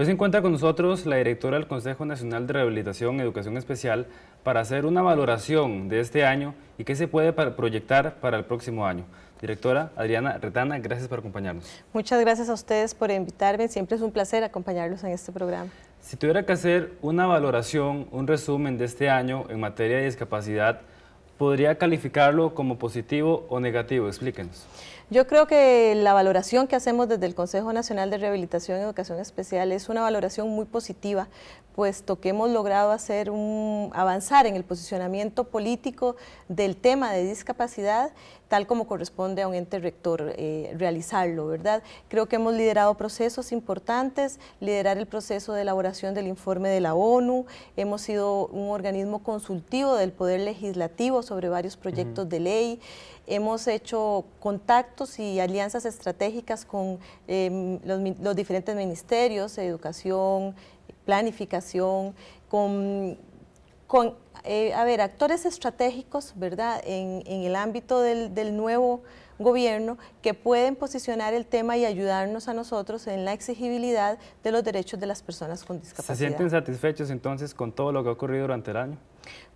Hoy se encuentra con nosotros la directora del Consejo Nacional de Rehabilitación y Educación Especial para hacer una valoración de este año y qué se puede proyectar para el próximo año. Directora Adriana Retana, gracias por acompañarnos. Muchas gracias a ustedes por invitarme, siempre es un placer acompañarlos en este programa. Si tuviera que hacer una valoración, un resumen de este año en materia de discapacidad, ¿podría calificarlo como positivo o negativo? Explíquenos. Yo creo que la valoración que hacemos desde el Consejo Nacional de Rehabilitación y Educación Especial es una valoración muy positiva, puesto que hemos logrado avanzar en el posicionamiento político del tema de discapacidad, tal como corresponde a un ente rector realizarlo, ¿verdad? Creo que hemos liderado procesos importantes, liderar el proceso de elaboración del informe de la ONU, hemos sido un organismo consultivo del Poder Legislativo sobre varios proyectos de ley, hemos hecho contactos y alianzas estratégicas con los diferentes ministerios, educación, planificación, con actores estratégicos, ¿verdad?, en el ámbito del nuevo gobierno que pueden posicionar el tema y ayudarnos a nosotros en la exigibilidad de los derechos de las personas con discapacidad. ¿Se sienten satisfechos entonces con todo lo que ha ocurrido durante el año?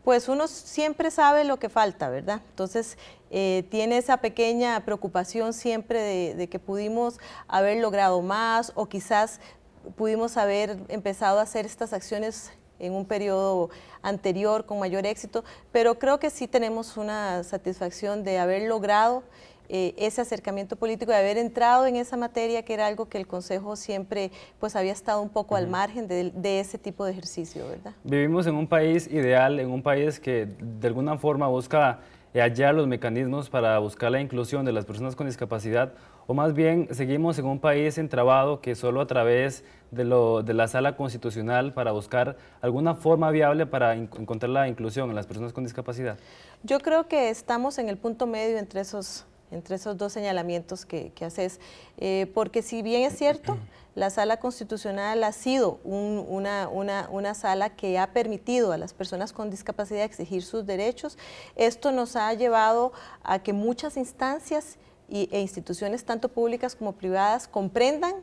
Pues uno siempre sabe lo que falta, ¿verdad? Entonces tiene esa pequeña preocupación siempre de que pudimos haber logrado más o quizás pudimos haber empezado a hacer estas acciones en un periodo anterior con mayor éxito, pero creo que sí tenemos una satisfacción de haber logrado ese acercamiento político, de haber entrado en esa materia que era algo que el Consejo siempre pues había estado un poco al margen de ese tipo de ejercicio, ¿verdad? Vivimos en un país ideal, en un país que de alguna forma busca hallar los mecanismos para buscar la inclusión de las personas con discapacidad, o más bien seguimos en un país entrabado que solo a través de la Sala Constitucional para buscar alguna forma viable para encontrar la inclusión en las personas con discapacidad. Yo creo que estamos en el punto medio entre esos dos señalamientos que haces, porque si bien es cierto, la Sala Constitucional ha sido una sala que ha permitido a las personas con discapacidad exigir sus derechos, esto nos ha llevado a que muchas instancias e instituciones, tanto públicas como privadas, comprendan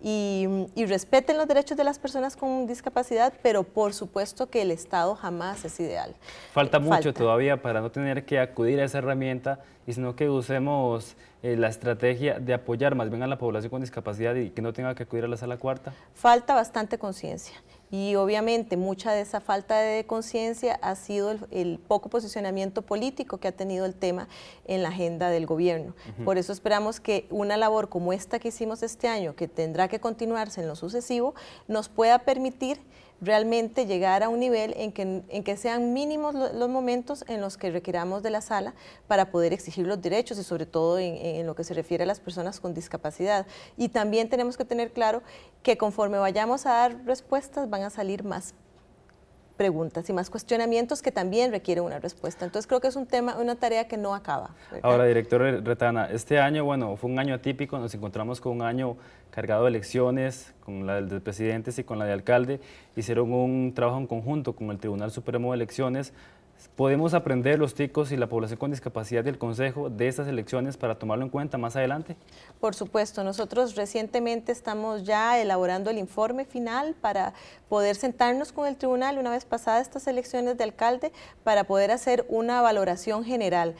y respeten los derechos de las personas con discapacidad, pero por supuesto que el Estado jamás es ideal. Falta mucho todavía para no tener que acudir a esa herramienta, y sino que usemos la estrategia de apoyar más bien a la población con discapacidad y que no tenga que acudir a la sala cuarta. Falta bastante conciencia. Y obviamente mucha de esa falta de conciencia ha sido el poco posicionamiento político que ha tenido el tema en la agenda del gobierno. Por eso esperamos que una labor como esta que hicimos este año, que tendrá que continuarse en lo sucesivo, nos pueda permitir realmente llegar a un nivel en que sean mínimos los momentos en los que requiramos de la sala para poder exigir los derechos y sobre todo en lo que se refiere a las personas con discapacidad. Y también tenemos que tener claro que conforme vayamos a dar respuestas van a salir más preguntas y más cuestionamientos que también requieren una respuesta. Entonces creo que es una tarea que no acaba, ¿verdad? Ahora, directora Retana, este año, bueno, fue un año atípico, nos encontramos con un año cargado de elecciones, con la de presidentes y con la de alcalde, hicieron un trabajo en conjunto con el Tribunal Supremo de Elecciones. ¿Podemos aprender los ticos y la población con discapacidad del Consejo de estas elecciones para tomarlo en cuenta más adelante? Por supuesto, nosotros recientemente estamos ya elaborando el informe final para poder sentarnos con el tribunal una vez pasadas estas elecciones de alcalde para poder hacer una valoración general.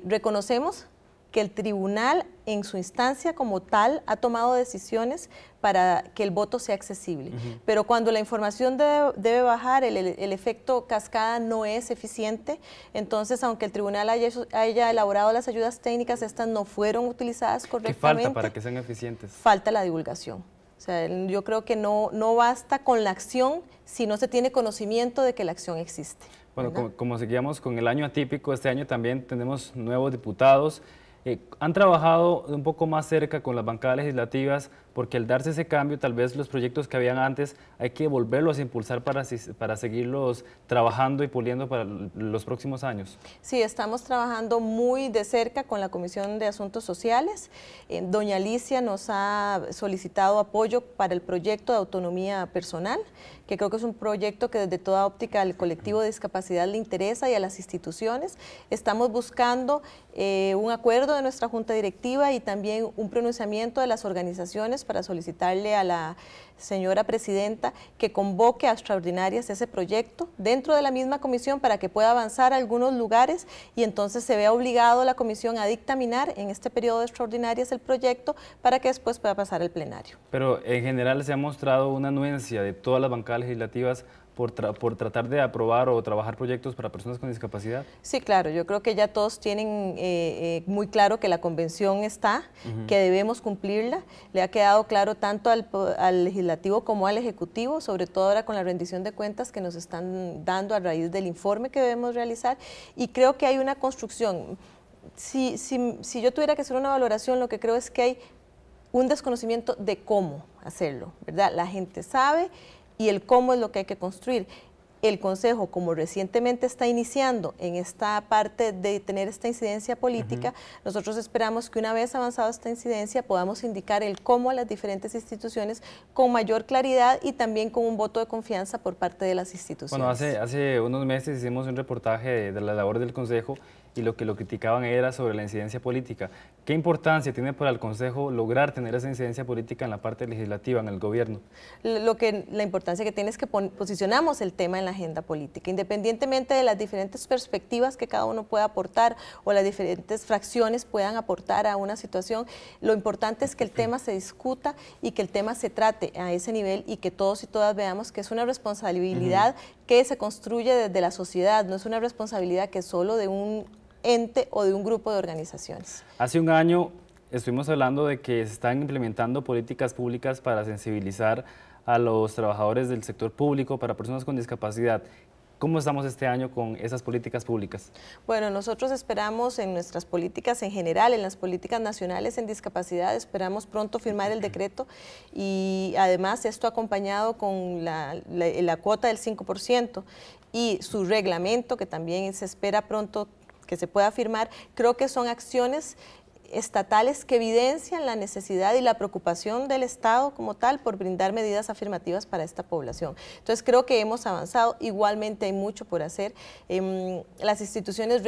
Reconocemos que el tribunal en su instancia como tal ha tomado decisiones para que el voto sea accesible, pero cuando la información debe bajar, el efecto cascada no es eficiente, entonces aunque el tribunal haya elaborado las ayudas técnicas, estas no fueron utilizadas correctamente. ¿Qué falta para que sean eficientes? Falta la divulgación. O sea, yo creo que no basta con la acción si no se tiene conocimiento de que la acción existe. Bueno, como seguíamos con el año atípico, este año también tenemos nuevos diputados. Han trabajado un poco más cerca con las bancadas legislativas porque al darse ese cambio tal vez los proyectos que habían antes hay que volverlos a impulsar para seguirlos trabajando y puliendo para los próximos años. Sí, estamos trabajando muy de cerca con la Comisión de Asuntos Sociales. Doña Alicia nos ha solicitado apoyo para el proyecto de autonomía personal, que creo que es un proyecto que desde toda óptica al colectivo de discapacidad le interesa y a las instituciones. Estamos buscando un acuerdo de nuestra Junta Directiva y también un pronunciamiento de las organizaciones para solicitarle a la señora presidenta que convoque a extraordinarias ese proyecto dentro de la misma comisión para que pueda avanzar a algunos lugares y entonces se vea obligado la comisión a dictaminar en este periodo de extraordinarias el proyecto para que después pueda pasar al plenario. Pero en general se ha mostrado una anuencia de todas las bancadas legislativas por tratar de aprobar o trabajar proyectos para personas con discapacidad. Sí, claro, yo creo que ya todos tienen muy claro que la convención está, que debemos cumplirla. Le ha quedado claro tanto al legislativo como al ejecutivo, sobre todo ahora con la rendición de cuentas que nos están dando a raíz del informe que debemos realizar, y creo que hay una construcción. Si yo tuviera que hacer una valoración, lo que creo es que hay un desconocimiento de cómo hacerlo, ¿verdad? La gente sabe y el cómo es lo que hay que construir. El Consejo, como recientemente está iniciando en esta parte de tener esta incidencia política, nosotros esperamos que una vez avanzada esta incidencia podamos indicar el cómo a las diferentes instituciones con mayor claridad y también con un voto de confianza por parte de las instituciones. Bueno, hace unos meses hicimos un reportaje de la labor del Consejo y lo que lo criticaban era sobre la incidencia política. ¿Qué importancia tiene para el Consejo lograr tener esa incidencia política en la parte legislativa, en el gobierno? La importancia que tiene es que posicionamos el tema en la agenda política, independientemente de las diferentes perspectivas que cada uno pueda aportar o las diferentes fracciones puedan aportar a una situación. Lo importante es que el tema se discuta y que el tema se trate a ese nivel y que todos y todas veamos que es una responsabilidad que se construye desde la sociedad, no es una responsabilidad que es solo de un ente o de un grupo de organizaciones. Hace un año estuvimos hablando de que se están implementando políticas públicas para sensibilizar a los trabajadores del sector público, para personas con discapacidad. ¿Cómo estamos este año con esas políticas públicas? Bueno, nosotros esperamos en nuestras políticas en general, en las políticas nacionales en discapacidad, esperamos pronto firmar el decreto y además esto acompañado con la cuota del 5% y su reglamento que también se espera pronto que se pueda firmar. Creo que son acciones estatales que evidencian la necesidad y la preocupación del Estado como tal por brindar medidas afirmativas para esta población. Entonces creo que hemos avanzado, igualmente hay mucho por hacer. Las instituciones,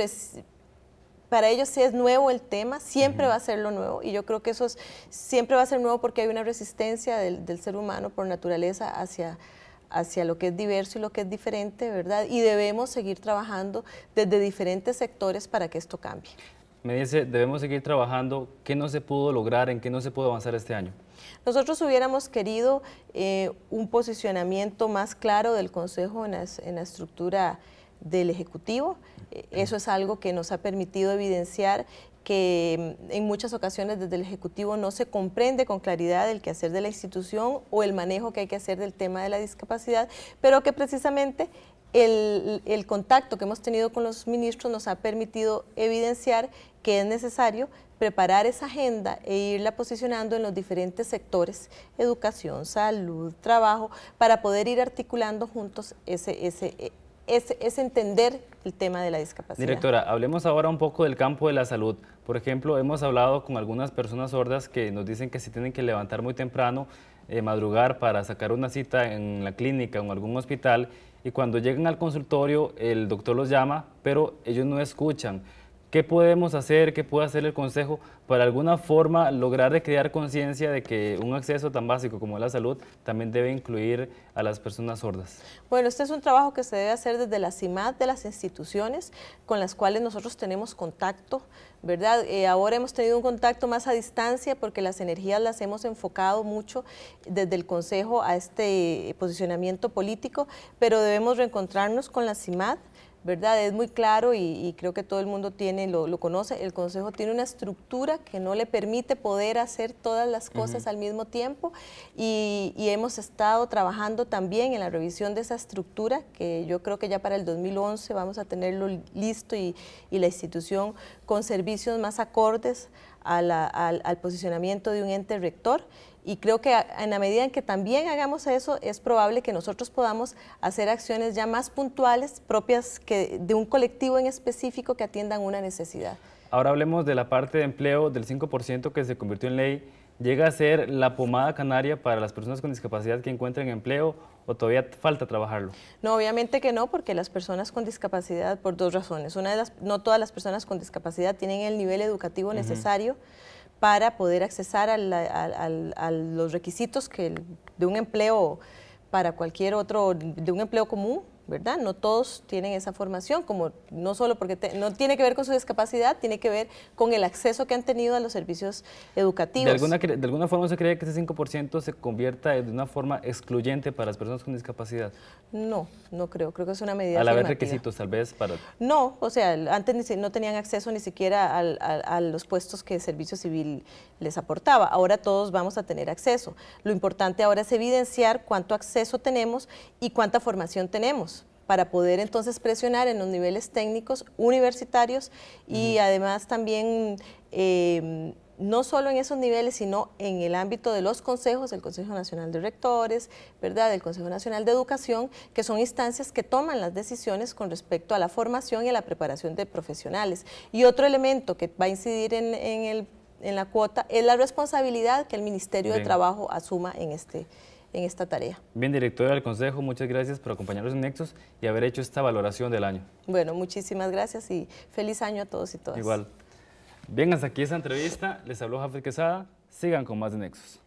para ellos sí es nuevo el tema, siempre va a ser lo nuevo y yo creo que eso siempre va a ser nuevo porque hay una resistencia del ser humano por naturaleza hacia lo que es diverso y lo que es diferente, ¿verdad? Y debemos seguir trabajando desde diferentes sectores para que esto cambie. Me dice, debemos seguir trabajando. ¿Qué no se pudo lograr? ¿En qué no se pudo avanzar este año? Nosotros hubiéramos querido un posicionamiento más claro del Consejo en la estructura del Ejecutivo. Eso es algo que nos ha permitido evidenciar que en muchas ocasiones desde el Ejecutivo no se comprende con claridad el quehacer de la institución o el manejo que hay que hacer del tema de la discapacidad, pero que precisamente el contacto que hemos tenido con los ministros nos ha permitido evidenciar que es necesario preparar esa agenda e irla posicionando en los diferentes sectores, educación, salud, trabajo, para poder ir articulando juntos ese entender el tema de la discapacidad. Directora, hablemos ahora un poco del campo de la salud. Por ejemplo, hemos hablado con algunas personas sordas que nos dicen que se tienen que levantar muy temprano, madrugar para sacar una cita en la clínica o en algún hospital, y cuando llegan al consultorio el doctor los llama, pero ellos no escuchan. ¿Qué podemos hacer, qué puede hacer el Consejo para de alguna forma lograr de crear conciencia de que un acceso tan básico como la salud también debe incluir a las personas sordas? Bueno, este es un trabajo que se debe hacer desde la CIMAD de las instituciones con las cuales nosotros tenemos contacto, ¿verdad? Ahora hemos tenido un contacto más a distancia porque las energías las hemos enfocado mucho desde el Consejo a este posicionamiento político, pero debemos reencontrarnos con la CIMAD, ¿verdad? Es muy claro y creo que todo el mundo lo conoce. El Consejo tiene una estructura que no le permite poder hacer todas las cosas al mismo tiempo y hemos estado trabajando también en la revisión de esa estructura, que yo creo que ya para el 2011 vamos a tenerlo listo y la institución con servicios más acordes al posicionamiento de un ente rector. Y creo que en la medida en que también hagamos eso, es probable que nosotros podamos hacer acciones ya más puntuales, propias de un colectivo en específico que atiendan una necesidad. Ahora hablemos de la parte de empleo del 5% que se convirtió en ley. ¿Llega a ser la pomada canaria para las personas con discapacidad que encuentren empleo o todavía falta trabajarlo? No, obviamente que no, porque las personas con discapacidad, por dos razones. No todas las personas con discapacidad tienen el nivel educativo necesario para poder accesar a los requisitos de un empleo para cualquier otro, de un empleo común, ¿verdad? No todos tienen esa formación, como no solo porque no tiene que ver con su discapacidad, tiene que ver con el acceso que han tenido a los servicios educativos. ¿De alguna forma se cree que ese 5% se convierta de una forma excluyente para las personas con discapacidad? No, no creo que es una medida Al haber afirmativa. requisitos, tal vez, para... No, o sea, antes no tenían acceso ni siquiera a los puestos que el Servicio Civil les aportaba. Ahora todos vamos a tener acceso. Lo importante ahora es evidenciar cuánto acceso tenemos y cuánta formación tenemos, para poder entonces presionar en los niveles técnicos universitarios y además también no solo en esos niveles, sino en el ámbito de los consejos, el Consejo Nacional de Rectores, ¿verdad?, el Consejo Nacional de Educación, que son instancias que toman las decisiones con respecto a la formación y a la preparación de profesionales. Y otro elemento que va a incidir en la cuota es la responsabilidad que el Ministerio de Trabajo asuma en esta tarea. Bien, directora del Consejo, muchas gracias por acompañarnos en Nexos y haber hecho esta valoración del año. Bueno, muchísimas gracias y feliz año a todos y todas. Igual. Bien, hasta aquí esta entrevista. Les habló Jafet Quesada. Sigan con más de Nexos.